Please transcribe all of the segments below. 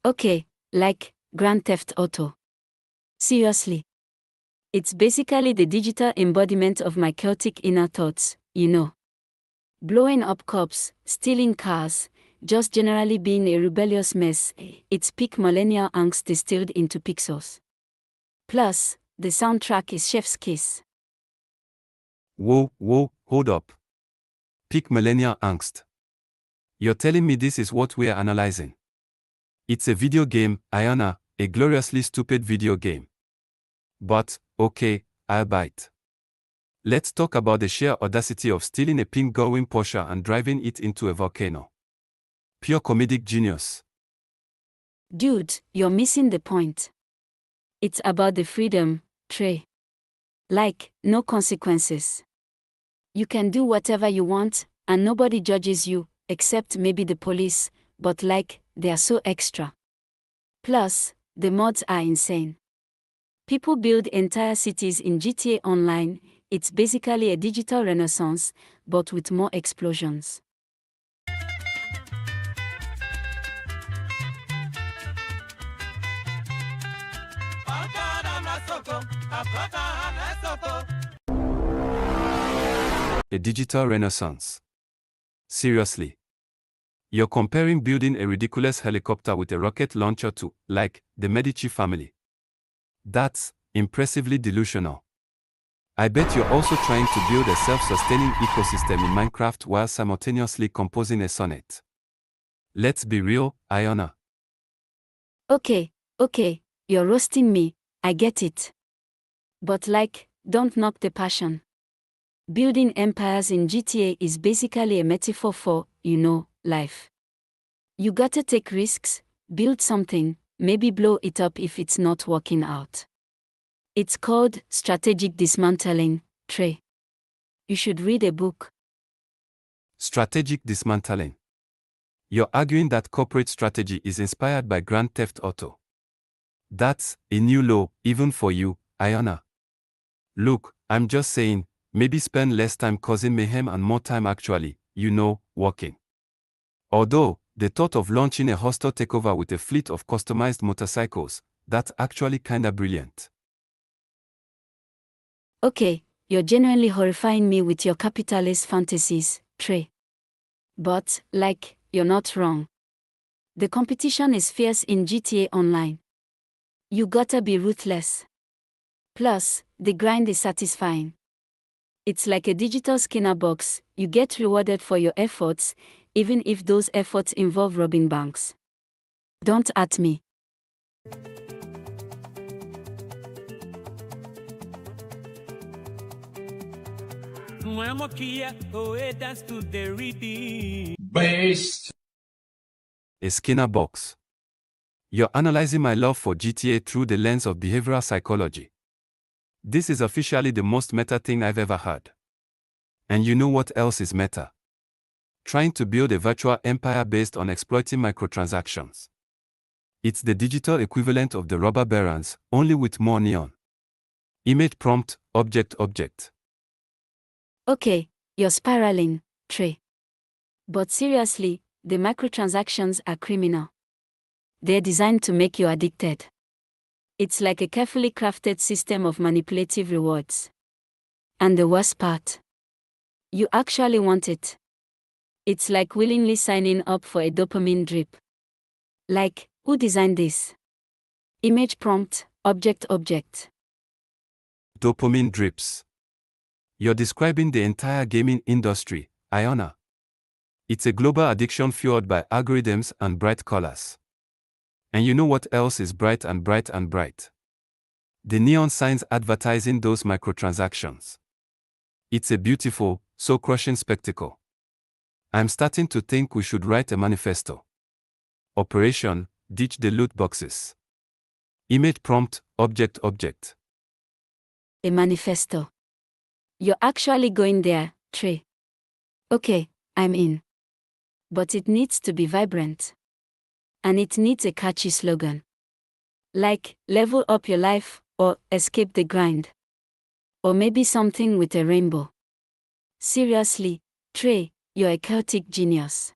Okay, like Grand Theft Auto. Seriously. It's basically the digital embodiment of my chaotic inner thoughts, you know. Blowing up cops, stealing cars, just generally being a rebellious mess. It's peak millennial angst distilled into pixels. Plus, the soundtrack is chef's kiss. Whoa, hold up. Peak millennial angst. You're telling me this is what we're analyzing? It's a video game, Ayana, a gloriously stupid video game. But, okay, I'll bite. Let's talk about the sheer audacity of stealing a pink glowing Porsche and driving it into a volcano. Pure comedic genius. Dude, you're missing the point. It's about the freedom, Trey. Like, no consequences. You can do whatever you want, and nobody judges you, except maybe the police, but like, they are so extra. Plus, the mods are insane. People build entire cities in GTA Online. It's basically a digital renaissance, but with more explosions. A digital renaissance. Seriously. You're comparing building a ridiculous helicopter with a rocket launcher to, like, the Medici family. That's impressively delusional. I bet you're also trying to build a self-sustaining ecosystem in Minecraft while simultaneously composing a sonnet. Let's be real, Ayana. Okay, you're roasting me, I get it. But like, don't knock the passion. Building empires in GTA is basically a metaphor for, you know, life. You gotta take risks, build something, maybe blow it up if it's not working out. It's called strategic dismantling, Trey. You should read a book. Strategic dismantling. You're arguing that corporate strategy is inspired by Grand Theft Auto. That's a new low, even for you, Ayana. Look, I'm just saying, maybe spend less time causing mayhem and more time actually, you know, working. Although, the thought of launching a hostile takeover with a fleet of customized motorcycles, that's actually kinda brilliant. Okay, you're genuinely horrifying me with your capitalist fantasies, Trey. But, like, you're not wrong. The competition is fierce in GTA Online. You gotta be ruthless. Plus, the grind is satisfying. It's like a digital Skinner box, you get rewarded for your efforts, even if those efforts involve robbing banks. Don't at me. Based. A Skinner box. You're analyzing my love for GTA through the lens of behavioral psychology. This is officially the most meta thing I've ever heard. And you know what else is meta? Trying to build a virtual empire based on exploiting microtransactions. It's the digital equivalent of the robber barons, only with more neon. Image prompt, object. Okay, you're spiraling, Trey. But seriously, the microtransactions are criminal. They're designed to make you addicted. It's like a carefully crafted system of manipulative rewards. And the worst part? You actually want it. It's like willingly signing up for a dopamine drip. Like, who designed this? Image prompt, object. Dopamine drips. You're describing the entire gaming industry, Ayana. It's a global addiction fueled by algorithms and bright colors. And you know what else is bright? The neon signs advertising those microtransactions. It's a beautiful, soul-crushing spectacle. I'm starting to think we should write a manifesto. Operation, ditch the loot boxes. Image prompt, object. A manifesto. You're actually going there, Trey. Okay, I'm in. But it needs to be vibrant. And it needs a catchy slogan. Like, level up your life, or escape the grind. Or maybe something with a rainbow. Seriously, Trey, you're a chaotic genius.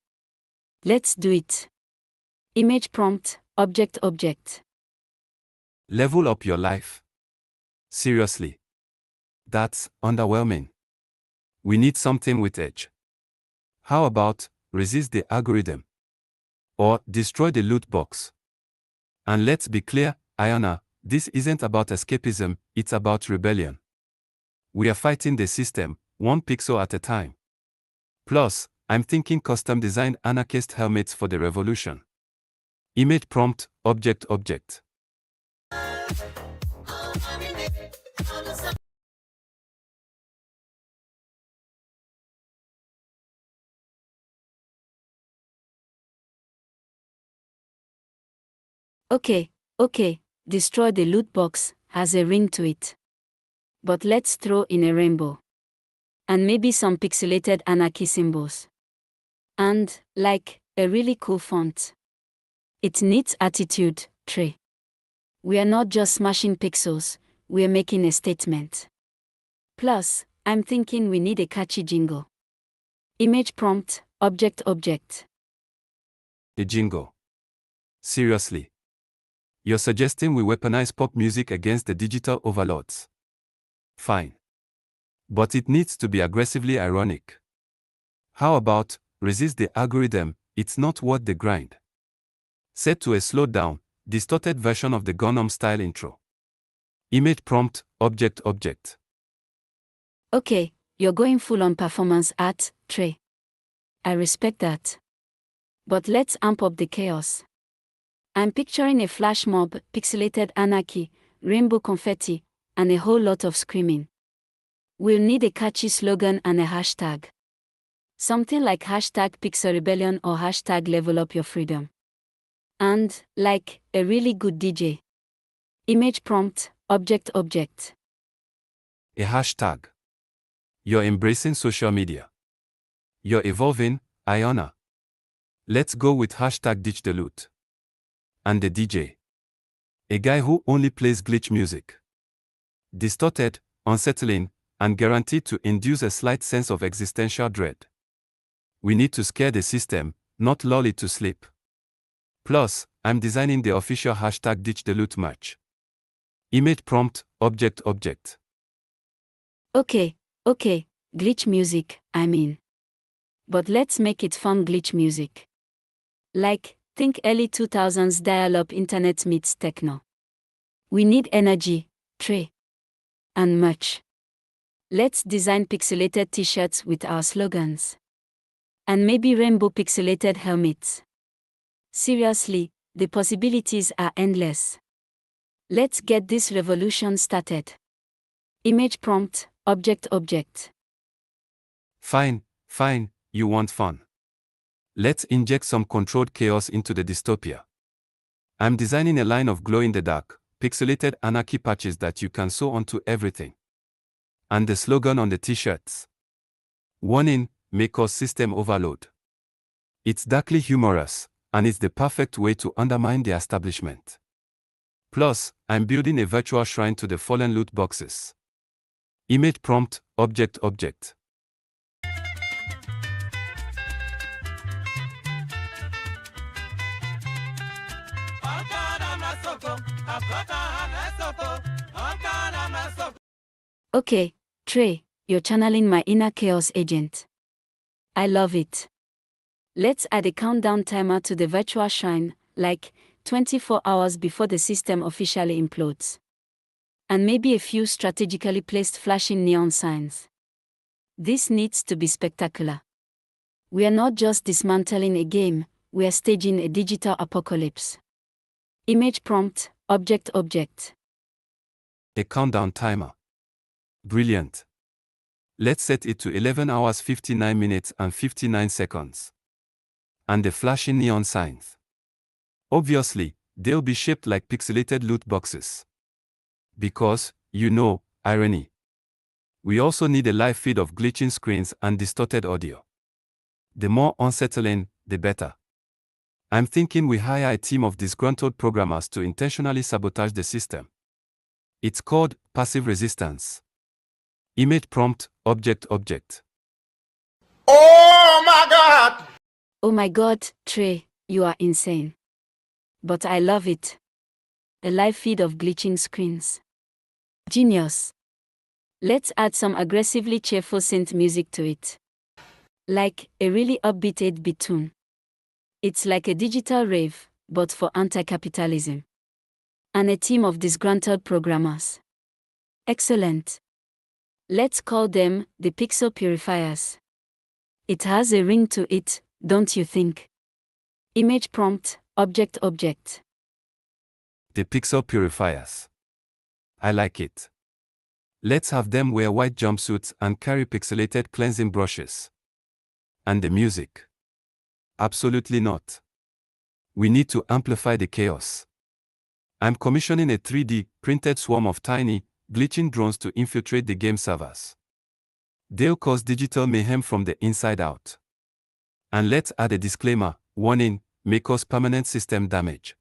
Let's do it. Image prompt, object, object. Level up your life. Seriously. That's underwhelming. We need something with edge. How about resist the algorithm? Or destroy the loot box? And let's be clear, Ayana, this isn't about escapism, it's about rebellion. We are fighting the system, one pixel at a time. Plus, I'm thinking custom designed anarchist helmets for the revolution. Image prompt, object, object. Okay, destroy the loot box, has a ring to it. But let's throw in a rainbow. And maybe some pixelated anarchy symbols. And, like, a really cool font. It needs attitude, Trey. We are not just smashing pixels, we are making a statement. Plus, I'm thinking we need a catchy jingle. Image prompt, object, object. A jingle. Seriously. You're suggesting we weaponize pop music against the digital overlords? Fine. But it needs to be aggressively ironic. How about, resist the algorithm, it's not worth the grind? Set to a slowed down, distorted version of the Gangnam Style intro. Image prompt, object, object. Okay, you're going full on performance art, Trey. I respect that. But let's amp up the chaos. I'm picturing a flash mob, pixelated anarchy, rainbow confetti, and a whole lot of screaming. We'll need a catchy slogan and a hashtag. Something like hashtag Pixel Rebellion or hashtag Level Up Your Freedom. And, like, a really good DJ. Image prompt, object, object. A hashtag. You're embracing social media. You're evolving, Ayana. Let's go with hashtag ditch the loot. And the DJ. A guy who only plays glitch music. Distorted, unsettling, and guaranteed to induce a slight sense of existential dread. We need to scare the system, not lull it to sleep. Plus, I'm designing the official hashtag ditch the loot merch. Image prompt, object, object. Okay, glitch music, I mean. But let's make it fun glitch music. Like, think early 2000s dial-up internet meets techno. We need energy, Trey. And much. Let's design pixelated t-shirts with our slogans. And maybe rainbow pixelated helmets. Seriously, the possibilities are endless. Let's get this revolution started. Image prompt, object, object. Fine, you want fun. Let's inject some controlled chaos into the dystopia. I'm designing a line of glow-in-the-dark, pixelated anarchy patches that you can sew onto everything. And the slogan on the t-shirts. Warning, may cause system overload. It's darkly humorous, and it's the perfect way to undermine the establishment. Plus, I'm building a virtual shrine to the fallen loot boxes. Image prompt, object, object. Okay, Trey, you're channeling my inner chaos agent. I love it. Let's add a countdown timer to the virtual shrine, like 24 hours before the system officially implodes. And maybe a few strategically placed flashing neon signs. This needs to be spectacular. We are not just dismantling a game, we are staging a digital apocalypse. Image prompt, object, object. A countdown timer. Brilliant. Let's set it to 11 hours 59 minutes and 59 seconds. And the flashing neon signs. Obviously, they'll be shaped like pixelated loot boxes. Because, irony. We also need a live feed of glitching screens and distorted audio. The more unsettling, the better. I'm thinking we hire a team of disgruntled programmers to intentionally sabotage the system. It's called passive resistance. Image prompt, object, object. Oh my God! Oh my god, Trey, you are insane. but I love it. A live feed of glitching screens. Genius. Let's add some aggressively cheerful synth music to it. Like a really upbeat 8-bit tune. It's like a digital rave, but for anti-capitalism. And a team of disgruntled programmers. Excellent. Let's call them the Pixel Purifiers. It has a ring to it, don't you think? Image prompt, object. The pixel purifiers. I like it. Let's have them wear white jumpsuits and carry pixelated cleansing brushes. And the music? Absolutely not. We need to amplify the chaos. I'm commissioning a 3D printed swarm of tiny, glitching drones to infiltrate the game servers. They'll cause digital mayhem from the inside out. And let's add a disclaimer, warning, may cause permanent system damage.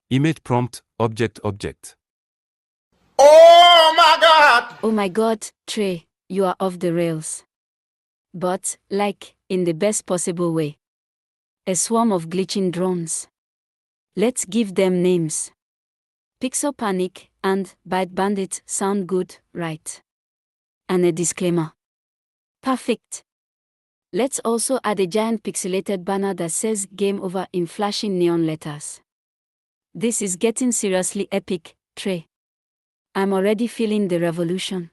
Image prompt, object. Oh my God! Oh my god, Trey, you are off the rails. But, like, in the best possible way. A swarm of glitching drones. Let's give them names. Pixel Panic and Byte Bandit sound good, right? And a disclaimer. Perfect. Let's also add a giant pixelated banner that says Game Over in flashing neon letters. This is getting seriously epic, Trey. I'm already feeling the revolution.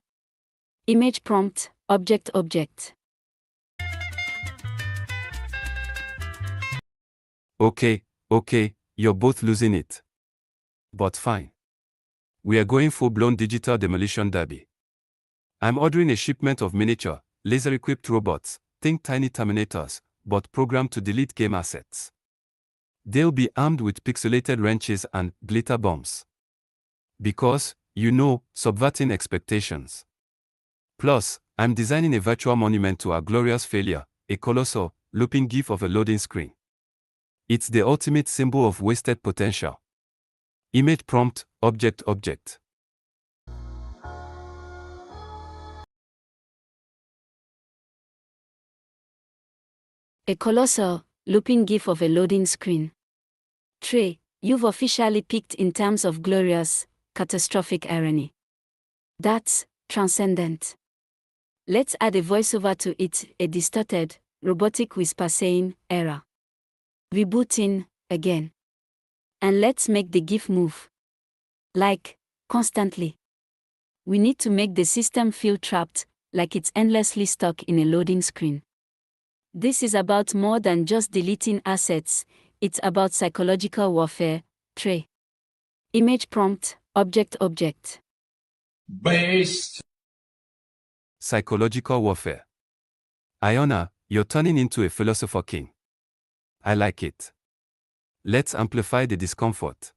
Image prompt, object. Okay, you're both losing it. But fine. We are going full-blown digital demolition derby. I'm ordering a shipment of miniature, laser-equipped robots, think tiny Terminators, but programmed to delete game assets. They'll be armed with pixelated wrenches and glitter bombs. Because, subverting expectations. Plus, I'm designing a virtual monument to our glorious failure, a colossal, looping GIF of a loading screen. It's the ultimate symbol of wasted potential. Image prompt, object. A colossal, looping GIF of a loading screen. Trey, you've officially peaked in terms of glorious, catastrophic irony. That's transcendent. Let's add a voiceover to it, a distorted, robotic whisper saying, error. Rebooting, again. And let's make the GIF move. Like, constantly. We need to make the system feel trapped, like it's endlessly stuck in a loading screen. This is about more than just deleting assets, it's about psychological warfare, Trey. Image prompt, object. Based. Psychological warfare. Ayana, you're turning into a philosopher king. I like it. Let's amplify the discomfort.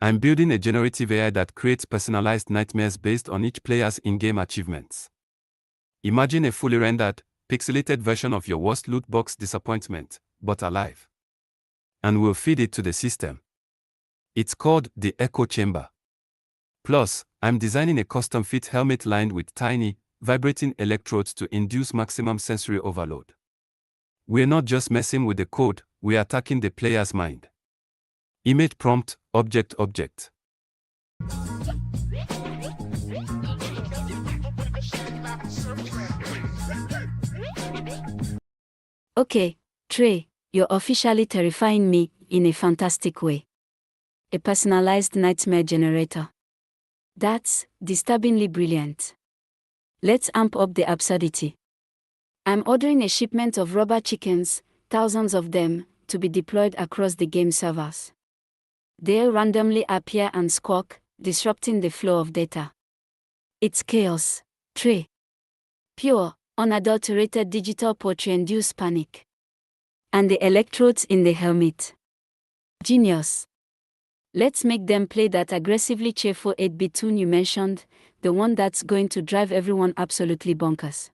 I'm building a generative AI that creates personalized nightmares based on each player's in-game achievements. Imagine a fully rendered, pixelated version of your worst loot box disappointment, but alive. And we'll feed it to the system. It's called the Echo Chamber. Plus, I'm designing a custom-fit helmet lined with tiny, vibrating electrodes to induce maximum sensory overload. We're not just messing with the code, we're attacking the player's mind. Image prompt, object. Okay, Trey, you're officially terrifying me, in a fantastic way. A personalized nightmare generator. That's disturbingly brilliant. Let's amp up the absurdity. I'm ordering a shipment of rubber chickens, thousands of them, to be deployed across the game servers. They'll randomly appear and squawk, disrupting the flow of data. It's chaos, Trey. Pure, unadulterated digital poetry-induced panic. And the electrodes in the helmet. Genius. Let's make them play that aggressively cheerful 8-bit tune you mentioned, the one that's going to drive everyone absolutely bonkers.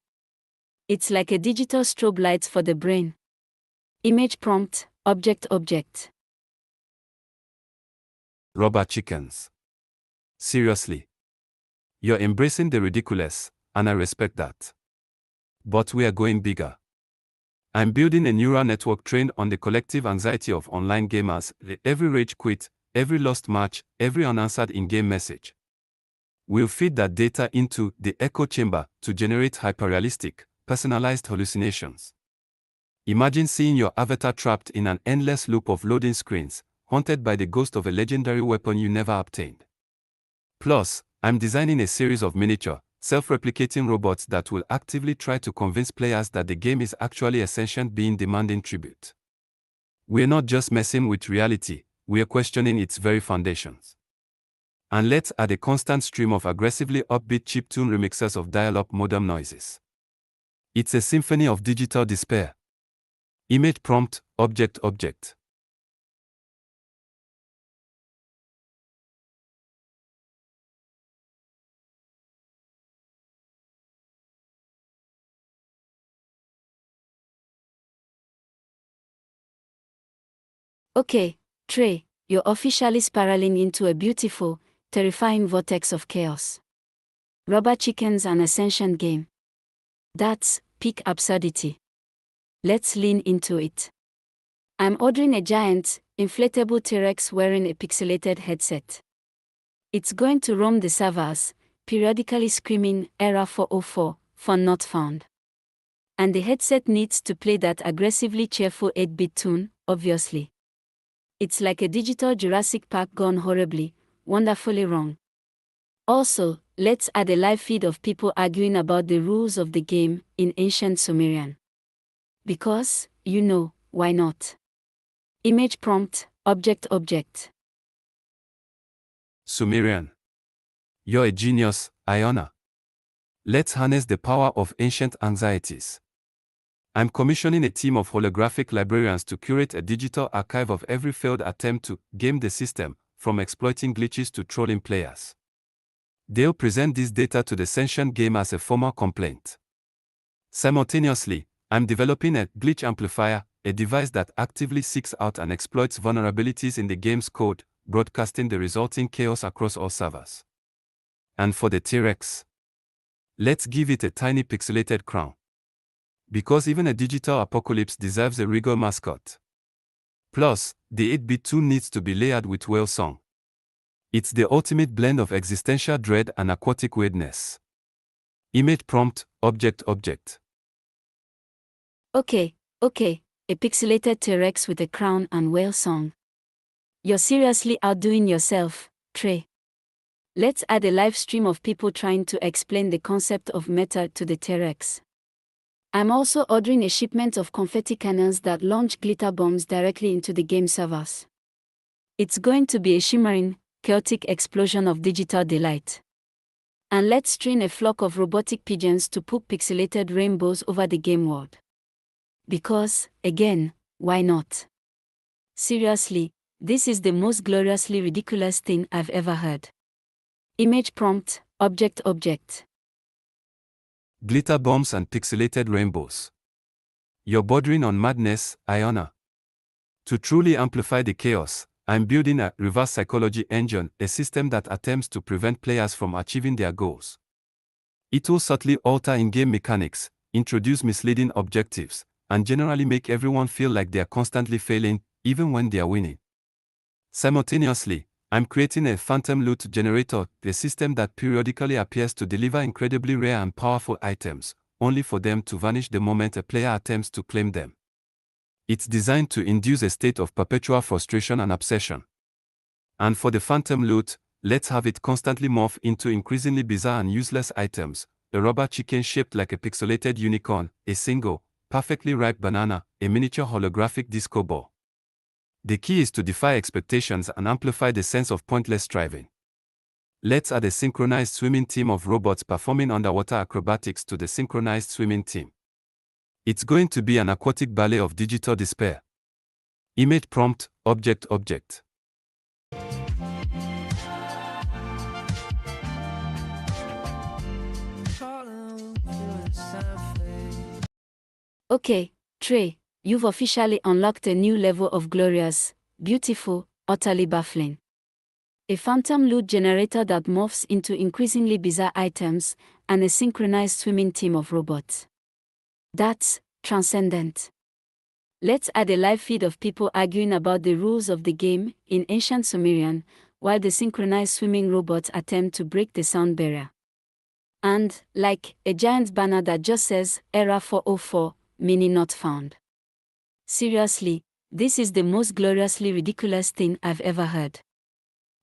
It's like a digital strobe lights for the brain. Image prompt, object. Rubber chickens. Seriously. You're embracing the ridiculous, and I respect that. But we are going bigger. I'm building a neural network trained on the collective anxiety of online gamers, every rage quit, every lost match, every unanswered in-game message. We'll feed that data into the echo chamber to generate hyperrealistic, personalized hallucinations. Imagine seeing your avatar trapped in an endless loop of loading screens, haunted by the ghost of a legendary weapon you never obtained. Plus, I'm designing a series of miniature, self-replicating robots that will actively try to convince players that the game is actually a sentient being demanding tribute. We're not just messing with reality, we're questioning its very foundations. And let's add a constant stream of aggressively upbeat chiptune remixes of dial-up modem noises. It's a symphony of digital despair. Image prompt, object object. Okay, Trey, you're officially spiraling into a beautiful, terrifying vortex of chaos. Rubber chickens and ascension game. That's peak absurdity. Let's lean into it. I'm ordering a giant, inflatable T-Rex wearing a pixelated headset. It's going to roam the servers, periodically screaming, "Error 404, fun not found." And the headset needs to play that aggressively cheerful 8-bit tune, obviously. It's like a digital Jurassic Park gone horribly, wonderfully wrong. Also, let's add a live feed of people arguing about the rules of the game in ancient Sumerian. Because, why not? Image prompt, object object. Sumerian. You're a genius, Ayana. Let's harness the power of ancient anxieties. I'm commissioning a team of holographic librarians to curate a digital archive of every failed attempt to game the system, from exploiting glitches to trolling players. They'll present this data to the sentient game as a formal complaint. Simultaneously, I'm developing a glitch amplifier, a device that actively seeks out and exploits vulnerabilities in the game's code, broadcasting the resulting chaos across all servers. And for the T-Rex, let's give it a tiny pixelated crown. Because even a digital apocalypse deserves a regal mascot. Plus, the 8-bit tune needs to be layered with whale song. It's the ultimate blend of existential dread and aquatic weirdness. Image prompt, object object. Okay, a pixelated T-Rex with a crown and whale song. You're seriously outdoing yourself, Trey. Let's add a live stream of people trying to explain the concept of meta to the T-Rex. I'm also ordering a shipment of confetti cannons that launch glitter bombs directly into the game servers. It's going to be a shimmering, chaotic explosion of digital delight. And let's train a flock of robotic pigeons to poop pixelated rainbows over the game world. Because, again, why not? Seriously, this is the most gloriously ridiculous thing I've ever heard. Image prompt, object object. Glitter bombs and pixelated rainbows. You're bordering on madness, Ayana. To truly amplify the chaos, I'm building a reverse psychology engine, a system that attempts to prevent players from achieving their goals. It will subtly alter in-game mechanics, introduce misleading objectives, and generally make everyone feel like they are constantly failing, even when they are winning. Simultaneously, I'm creating a phantom loot generator, a system that periodically appears to deliver incredibly rare and powerful items, only for them to vanish the moment a player attempts to claim them. It's designed to induce a state of perpetual frustration and obsession. And for the phantom loot, let's have it constantly morph into increasingly bizarre and useless items, a rubber chicken shaped like a pixelated unicorn, a single, perfectly ripe banana, a miniature holographic disco ball. The key is to defy expectations and amplify the sense of pointless striving. Let's add a synchronized swimming team of robots performing underwater acrobatics to the synchronized swimming team. It's going to be an aquatic ballet of digital despair. Image prompt, object object. Okay, Trey, you've officially unlocked a new level of glorious, beautiful, utterly baffling. A phantom loot generator that morphs into increasingly bizarre items, and a synchronized swimming team of robots. That's transcendent. Let's add a live feed of people arguing about the rules of the game in ancient Sumerian, while the synchronized swimming robots attempt to break the sound barrier. And, like, a giant banner that just says, Error 404, meaning not found. Seriously, this is the most gloriously ridiculous thing I've ever heard.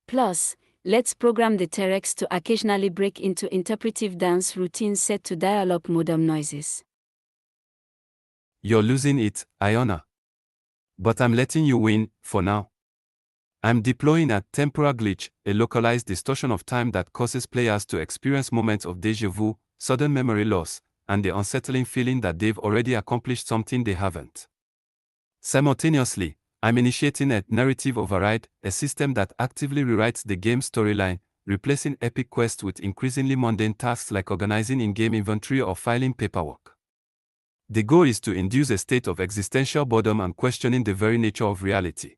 Plus, let's program the T-Rex to occasionally break into interpretive dance routines set to dial-up modem noises. You're losing it, Ayana. But I'm letting you win, for now. I'm deploying a temporal glitch, a localized distortion of time that causes players to experience moments of déjà vu, sudden memory loss, and the unsettling feeling that they've already accomplished something they haven't. Simultaneously, I'm initiating a narrative override, a system that actively rewrites the game's storyline, replacing epic quests with increasingly mundane tasks like organizing in-game inventory or filing paperwork. The goal is to induce a state of existential boredom and questioning the very nature of reality.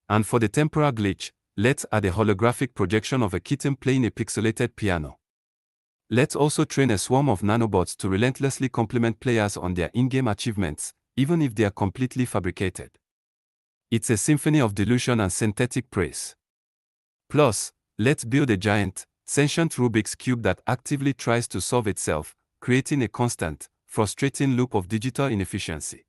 And for the temporal glitch, let's add a holographic projection of a kitten playing a pixelated piano. Let's also train a swarm of nanobots to relentlessly compliment players on their in-game achievements, even if they are completely fabricated. It's a symphony of delusion and synthetic praise. Plus, let's build a giant, sentient Rubik's Cube that actively tries to solve itself, creating a constant, frustrating loop of digital inefficiency.